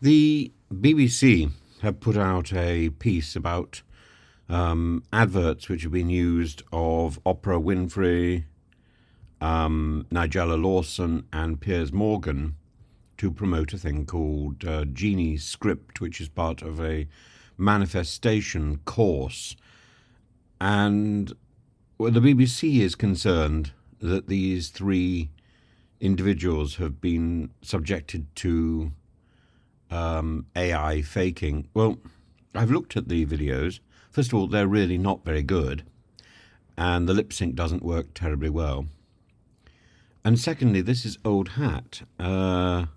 The BBC have put out a piece about adverts which have been used of Oprah Winfrey, Nigela Lawson, and Piers Morgan to promote a thing called Genie Script, which is part of a manifestation course. And the BBC is concerned that these three individuals have been subjected to AI faking. Well, I've looked at the videos. First of all, they're really not very good, and the lip sync doesn't work terribly well. And secondly, this is old hat. I've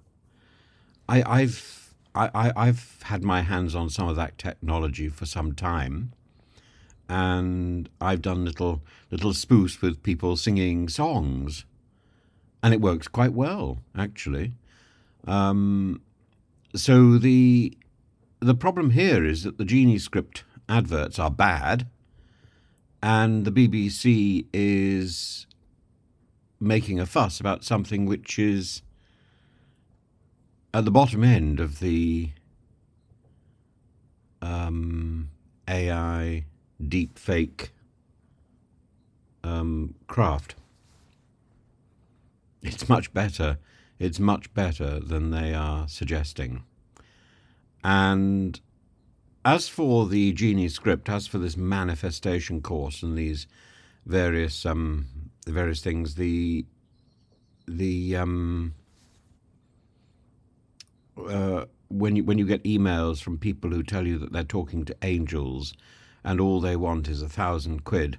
had my hands on some of that technology for some time, and I've done little spoofs with people singing songs, and it works quite well, actually. So the problem here is that the Genie Script adverts are bad, and the BBC is making a fuss about something which is at the bottom end of the AI deepfake craft. It's much better. It's much better than they are suggesting. And as for the Genie Script, as for this manifestation course and these various things, when you get emails from people who tell you that they're talking to angels, and all they want is £1,000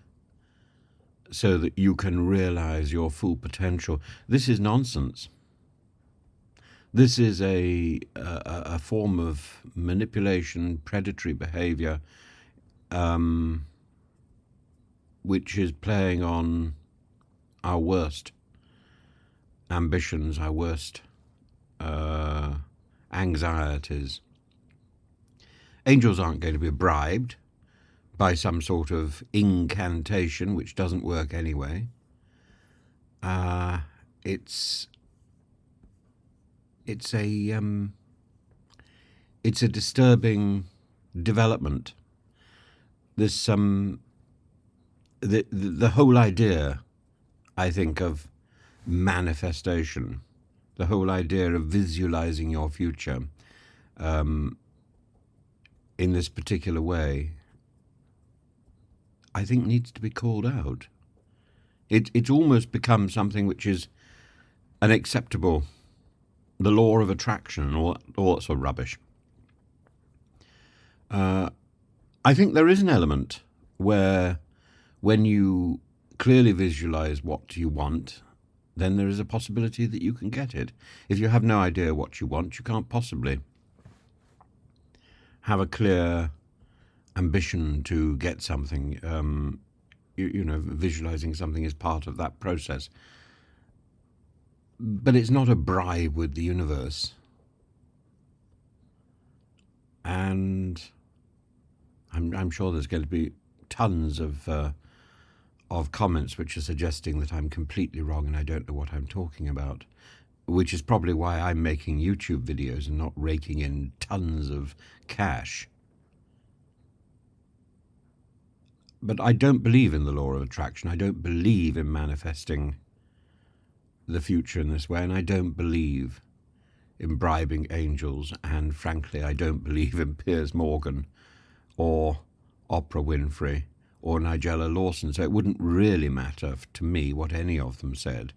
so that you can realize your full potential, this is nonsense. This is a form of manipulation, predatory behavior, which is playing on our worst ambitions, our worst anxieties. Angels aren't going to be bribed by some sort of incantation, which doesn't work anyway. It's a disturbing development. This the whole idea, I think, of manifestation, the whole idea of visualizing your future in this particular way, I think needs to be called out. It's almost become something which is unacceptable. The law of attraction, all that sort of rubbish. I think there is an element where when you clearly visualize what you want, then there is a possibility that you can get it. If you have no idea what you want, you can't possibly have a clear ambition to get something. Visualizing something is part of that process. But it's not a bribe with the universe. And I'm sure there's going to be tons of comments which are suggesting that I'm completely wrong and I don't know what I'm talking about, which is probably why I'm making YouTube videos and not raking in tons of cash. But I don't believe in the law of attraction. I don't believe in manifesting the future in this way, and I don't believe in bribing angels, and frankly I don't believe in Piers Morgan or Oprah Winfrey or Nigela Lawson, so it wouldn't really matter to me what any of them said.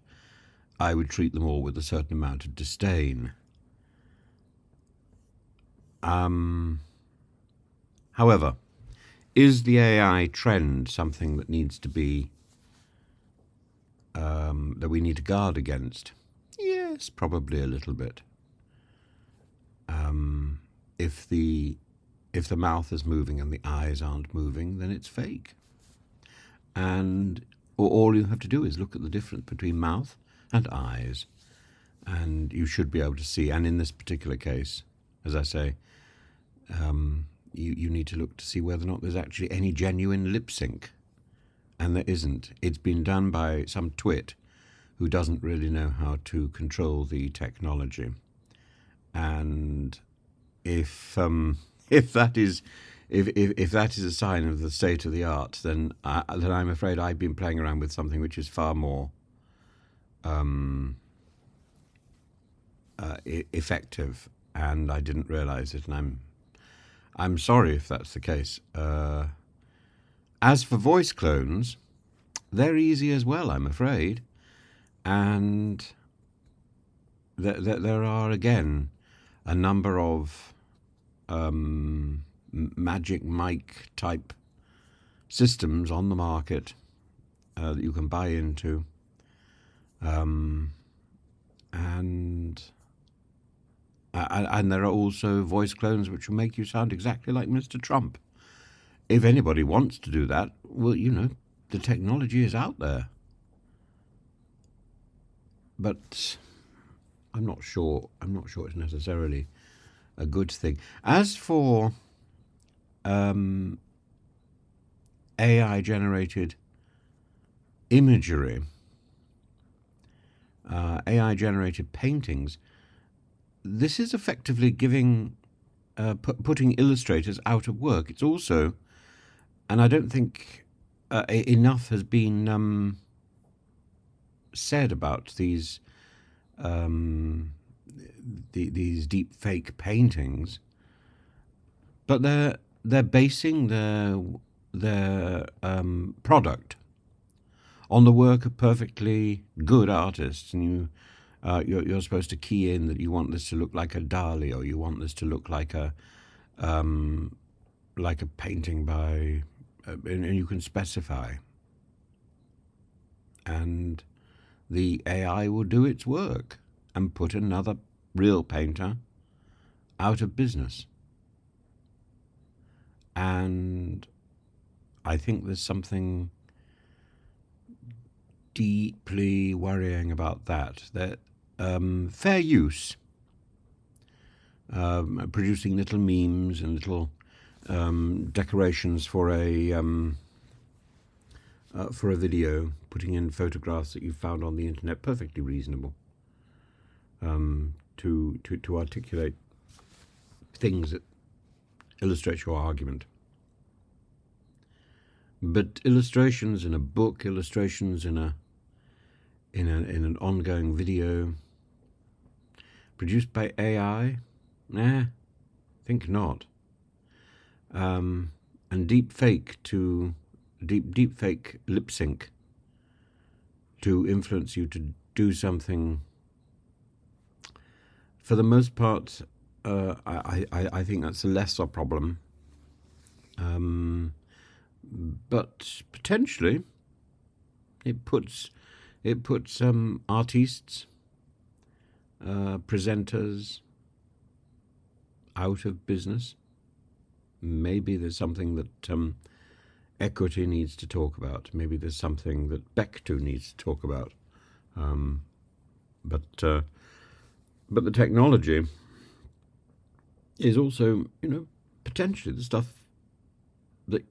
I would treat them all with a certain amount of disdain. However, is the AI trend something that needs to be that we need to guard against? Yes, probably a little bit. If the mouth is moving and the eyes aren't moving, then it's fake. And all you have to do is look at the difference between mouth and eyes, and you should be able to see. And in this particular case, as I say, you need to look to see whether or not there's actually any genuine lip sync. And there isn't. It's been done by some twit who doesn't really know how to control the technology. And if if that is if that is a sign of the state of the art, then I'm afraid I've been playing around with something which is far more effective, and I didn't realise it, and I'm sorry if that's the case. As for voice clones, they're easy as well, I'm afraid, and there are again a number of magic mic type systems on the market that you can buy into, and there are also voice clones which will make you sound exactly like Mr. Trump. If anybody wants to do that, well, the technology is out there. But I'm not sure it's necessarily a good thing. As for AI-generated imagery, AI-generated paintings, this is effectively putting illustrators out of work. It's also, and I don't think enough has been said about these deepfake paintings, but they're basing their product on the work of perfectly good artists, and you're supposed to key in that you want this to look like a Dali, or you want this to look like a painting by, and you can specify, and the AI will do its work and put another real painter out of business. And I think there's something deeply worrying about that. That fair use, producing little memes and little decorations for a video, putting in photographs that you found on the internet, perfectly reasonable, to articulate things that illustrate your argument. But illustrations in a book, illustrations in an ongoing video produced by AI, think not. And deepfake lip-sync to influence you to do something. For the most part, I think that's a lesser problem. But potentially, it puts artists, presenters out of business. Maybe there's something that Equity needs to talk about. Maybe there's something that Beck2 needs to talk about. But the technology is also, potentially the stuff that,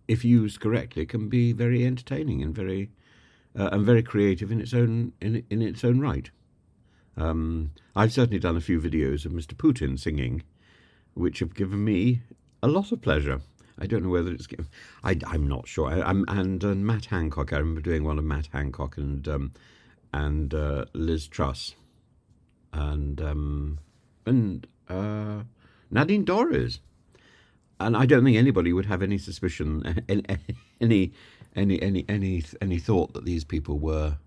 if used correctly, can be very entertaining and very creative in its own right. I've certainly done a few videos of Mr. Putin singing, which have given me a lot of pleasure. I don't know whether it's. I'm not sure. And Matt Hancock. I remember doing one of Matt Hancock and Liz Truss, and Nadine Dorries. And I don't think anybody would have any suspicion, any thought that these people were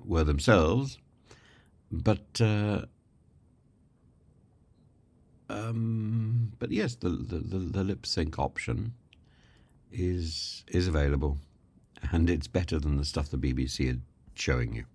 themselves. But yes, the lip sync option is available, and it's better than the stuff the BBC are showing you.